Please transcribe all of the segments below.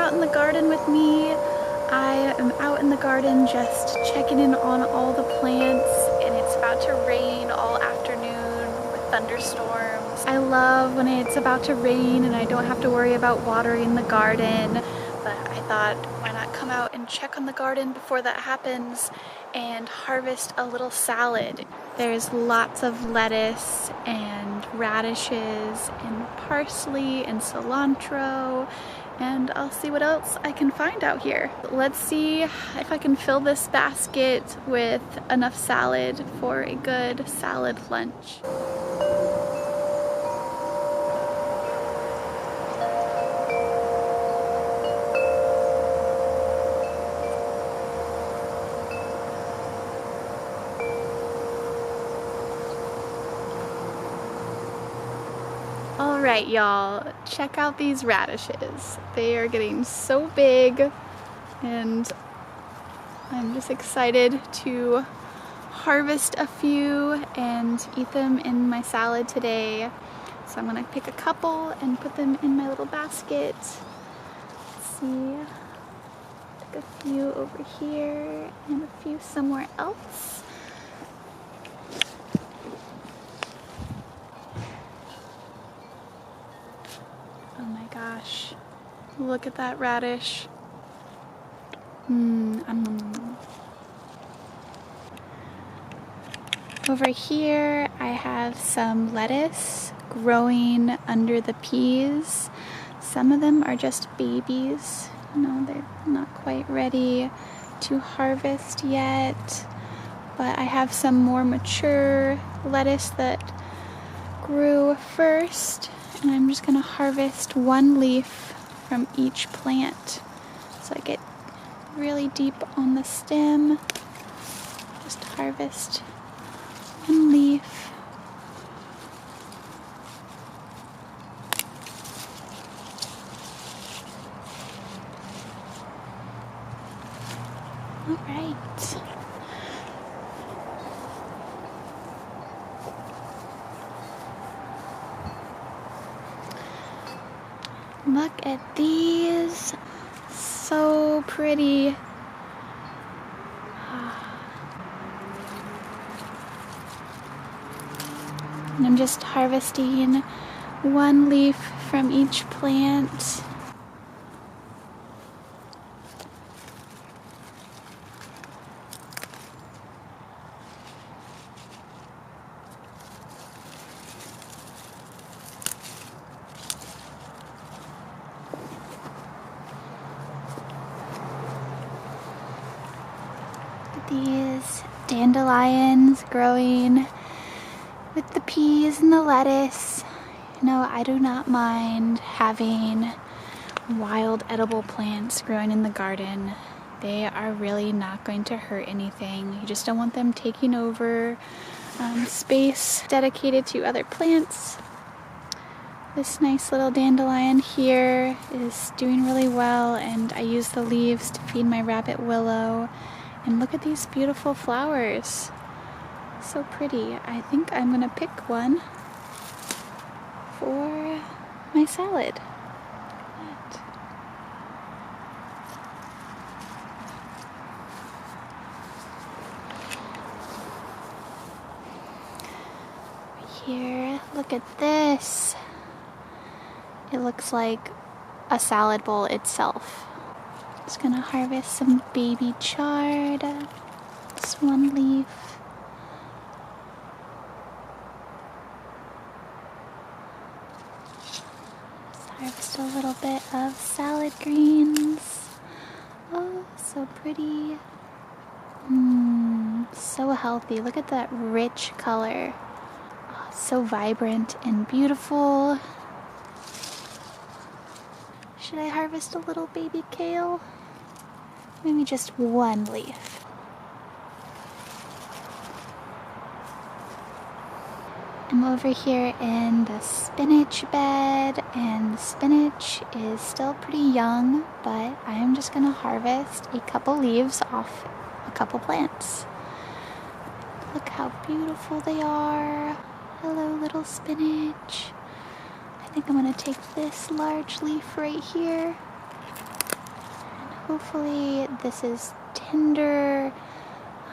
out in the garden with me. I am out in the garden just checking in on all the plants, and it's about to rain all afternoon with thunderstorms. I love when it's about to rain and I don't have to worry about watering the garden, but I thought, why not come out and check on the garden before that happens and harvest a little salad. There's lots of lettuce and radishes and parsley and cilantro, and I'll see what else I can find out here. Let's see if I can fill this basket with enough salad for a good salad lunch. Alright y'all, check out these radishes. They are getting so big and I'm just excited to harvest a few and eat them in my salad today. So I'm gonna pick a couple and put them in my little basket. Let's see, pick a few over here and a few somewhere else. Oh my gosh, look at that radish. Over here I have some lettuce growing under the peas. Some of them are just babies. No, they're not quite ready to harvest yet. But I have some more mature lettuce that grew first. And I'm just gonna harvest one leaf from each plant. So I get really deep on the stem. Just harvest one leaf. All right. Look at these, so pretty. And I'm just harvesting one leaf from each plant. These dandelions growing with the peas and the lettuce. You know, I do not mind having wild edible plants growing in the garden. They are really not going to hurt anything. You just don't want them taking over space dedicated to other plants. This nice little dandelion here is doing really well, and I use the leaves to feed my rabbit willow. And look at these beautiful flowers. So pretty. I think I'm gonna pick one for my salad. Here, look at this. It looks like a salad bowl itself. Just gonna harvest some baby chard, just one leaf. Just harvest a little bit of salad greens. Oh, so pretty. So healthy. Look at that rich color. Oh, so vibrant and beautiful. Should I harvest a little baby kale? Maybe just one leaf. I'm over here in the spinach bed, and the spinach is still pretty young, but I am just gonna harvest a couple leaves off a couple plants. Look how beautiful they are. Hello, little spinach. I think I'm gonna take this large leaf right here. hopefully this is tender,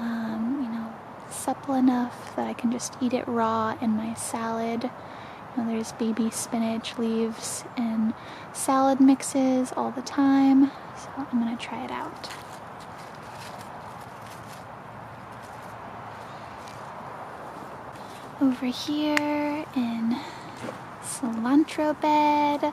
you know, supple enough that I can just eat it raw in my salad. You know, there's baby spinach leaves in salad mixes all the time, so I'm gonna try it out. Over here in cilantro bed,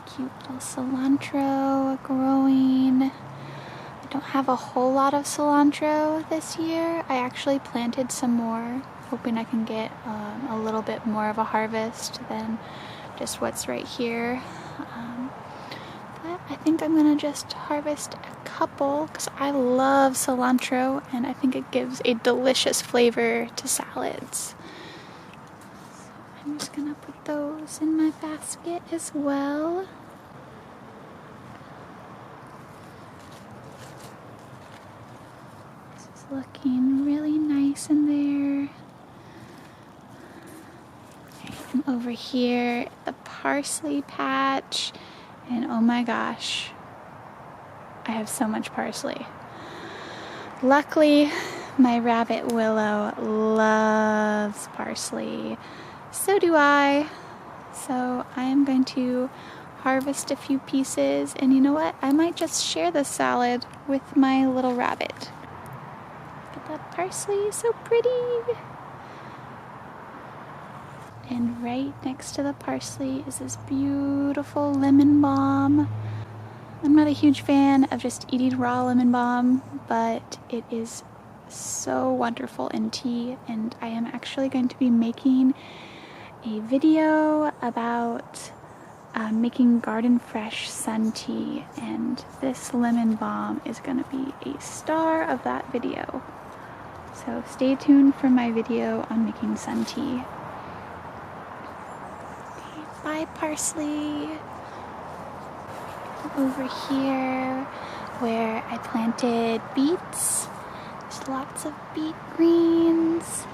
cute little cilantro growing. I don't have a whole lot of cilantro this year. I actually planted some more, hoping I can get a little bit more of a harvest than just what's right here. But I think I'm gonna just harvest a couple because I love cilantro and I think it gives a delicious flavor to salads. So I'm just gonna put those in my basket as well. Looking really nice in there. I'm over here at the parsley patch, and oh my gosh, I have so much parsley. Luckily, my rabbit Willow loves parsley. So do I. So I am going to harvest a few pieces, and you know what? I might just share this salad with my little rabbit. That parsley is so pretty. And right next to the parsley is this beautiful lemon balm. I'm not a huge fan of just eating raw lemon balm, but it is so wonderful in tea, and I am actually going to be making a video about making garden fresh sun tea, and this lemon balm is going to be a star of that video. So stay tuned for my video on making sun tea. Okay, bye parsley. Over here where I planted beets. There's lots of beet greens.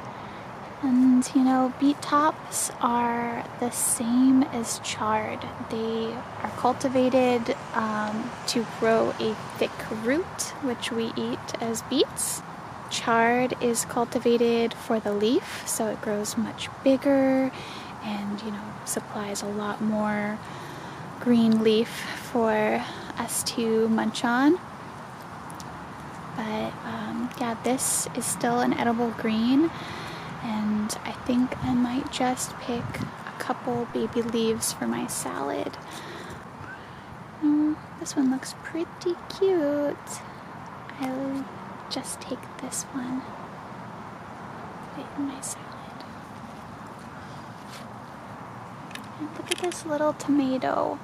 And you know, beet tops are the same as chard. They are cultivated to grow a thick root, which we eat as beets. Chard is cultivated for the leaf, so it grows much bigger and, you know, supplies a lot more green leaf for us to munch on. But yeah, this is still an edible green, and I think I might just pick a couple baby leaves for my salad. Oh, this one looks pretty cute. I'll just take this one, put it in my salad. And look at this little tomato.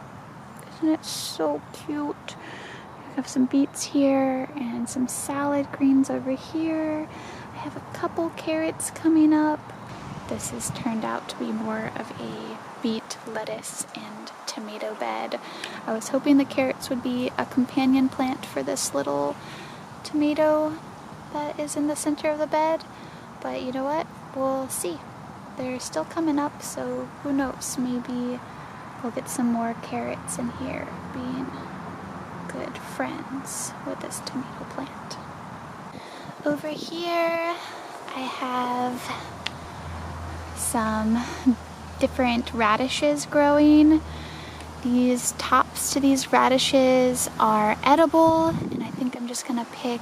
Isn't it so cute? I have some beets here and some salad greens over here. I have a couple carrots coming up. This has turned out to be more of a beet, lettuce, and tomato bed. I was hoping the carrots would be a companion plant for this little tomato that is in the center of the bed, but you know what? We'll see. They're still coming up, so who knows? Maybe we'll get some more carrots in here, being good friends with this tomato plant. Over here, I have some different radishes growing. These tops to these radishes are edible, and I think I'm just gonna pick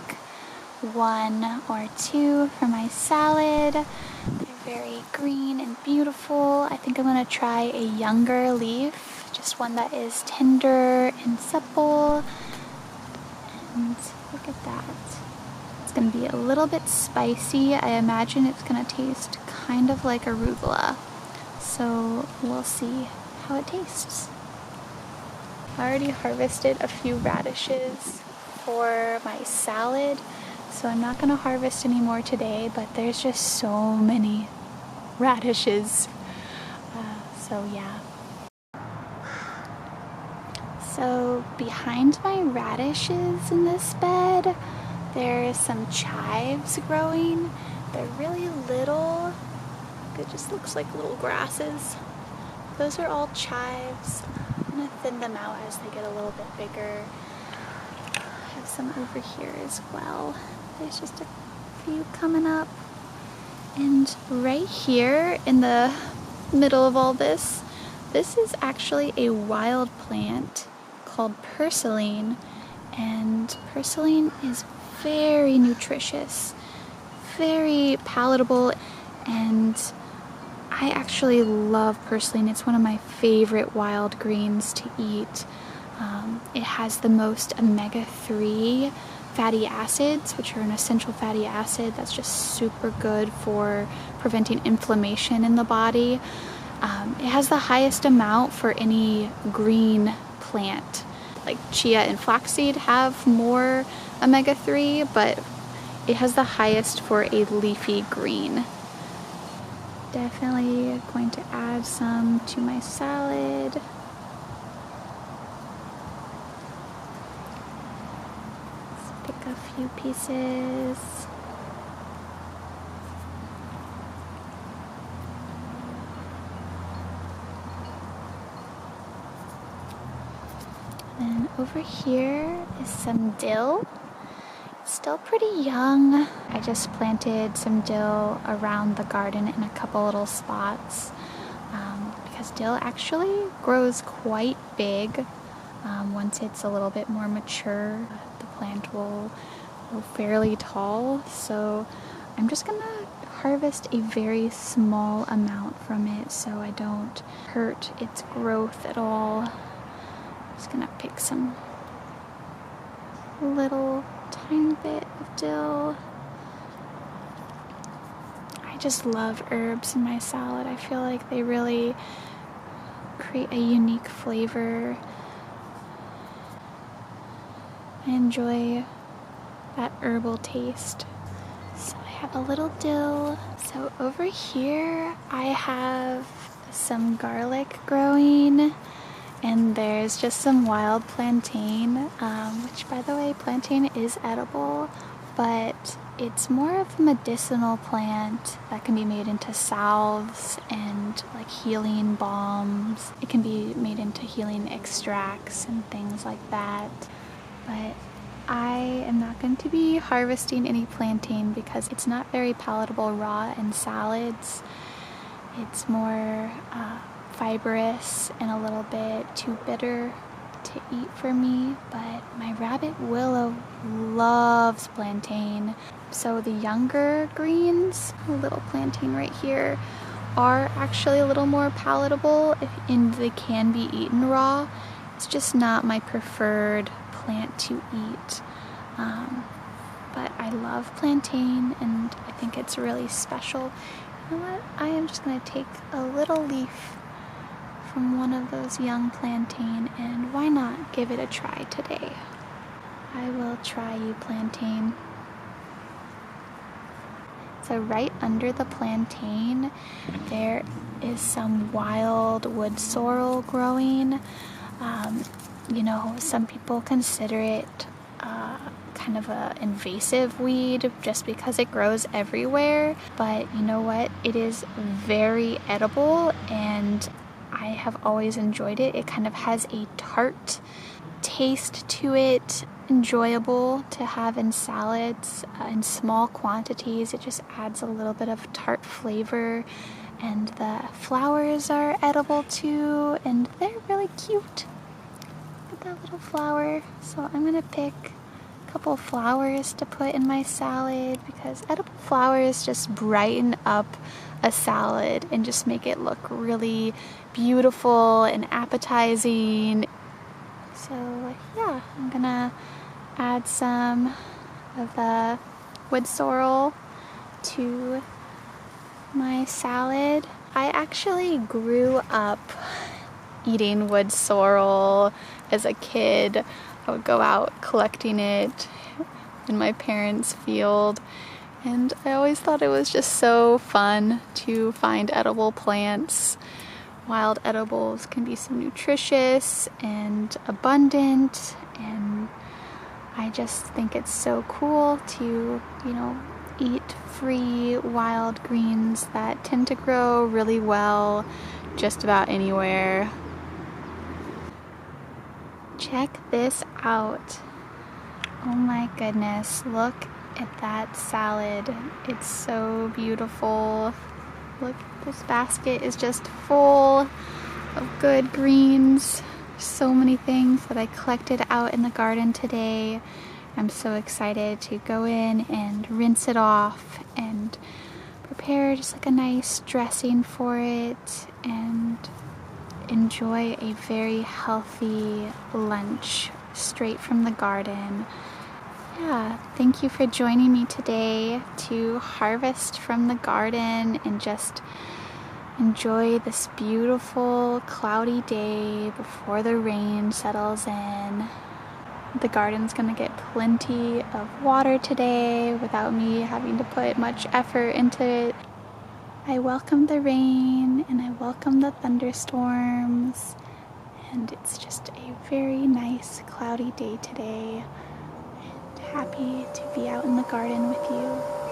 one or two for my salad. They're very green and beautiful. I think I'm gonna try a younger leaf, just one that is tender and supple. And look at that. It's gonna be a little bit spicy. I imagine it's gonna taste kind of like arugula. So we'll see how it tastes. I already harvested a few radishes for my salad, so I'm not gonna harvest any more today, but there's just so many radishes. So yeah. So behind my radishes in this bed, there's some chives growing. They're really little. It just looks like little grasses. Those are all chives. I'm gonna thin them out as they get a little bit bigger. some over here as well. There's just a few coming up. And right here in the middle of all this, this is actually a wild plant called purslane. And purslane is very nutritious, very palatable, and I actually love purslane. It's one of my favorite wild greens to eat. It has the most omega-3 fatty acids, which are an essential fatty acid that's just super good for preventing inflammation in the body. It has the highest amount for any green plant. Like chia and flaxseed have more omega-3, but it has the highest for a leafy green. Definitely going to add some to my salad. Let's pick a few pieces. And over here is some dill. It's still pretty young. I just planted some dill around the garden in a couple little spots because dill actually grows quite big. Once it's a little bit more mature, the plant will grow fairly tall. So I'm just gonna harvest a very small amount from it so I don't hurt its growth at all. Just gonna pick some little tiny bit of dill. I just love herbs in my salad. I feel like they really create a unique flavor. I enjoy that herbal taste. So I have a little dill. So over here I have some garlic growing. And there's just some wild plantain, which by the way, plantain is edible, but it's more of a medicinal plant that can be made into salves and like healing balms. It can be made into healing extracts and things like that. But I am not going to be harvesting any plantain because it's not very palatable raw in salads. It's more fibrous and a little bit too bitter to eat for me, but my rabbit Willow loves plantain. So the younger greens, a little plantain right here, are actually a little more palatable and they can be eaten raw. It's just not my preferred plant to eat. But I love plantain and I think it's really special. You know what? I am just going to take a little leaf from one of those young plantain, and why not give it a try today? I will try you, plantain. So right under the plantain there is some wild wood sorrel growing. You know, some people consider it kind of an invasive weed just because it grows everywhere, but you know what? It is very edible and I have always enjoyed it. It kind of has a tart taste to it, enjoyable to have in salads in small quantities. It just adds a little bit of tart flavor, and the flowers are edible too, and they're really cute. Look at that little flower. So I'm gonna pick a couple flowers to put in my salad because edible flowers just brighten up a salad and just make it look really beautiful and appetizing. So yeah, I'm gonna add some of the wood sorrel to my salad. I actually grew up eating wood sorrel as a kid. I would go out collecting it in my parents' field, and I always thought it was just so fun to find edible plants. Wild edibles can be so nutritious and abundant, and I just think it's so cool to, you know, eat free wild greens that tend to grow really well just about anywhere. Check this out. Oh my goodness, look at that salad. It's so beautiful. Look, this basket is just full of good greens. So many things that I collected out in the garden today. I'm so excited to go in and rinse it off and prepare just like a nice dressing for it and enjoy a very healthy lunch straight from the garden. Yeah, thank you for joining me today to harvest from the garden and just enjoy this beautiful cloudy day before the rain settles in. The garden's gonna get plenty of water today without me having to put much effort into it. I welcome the rain and I welcome the thunderstorms, and it's just a very nice cloudy day today. Happy to be out in the garden with you.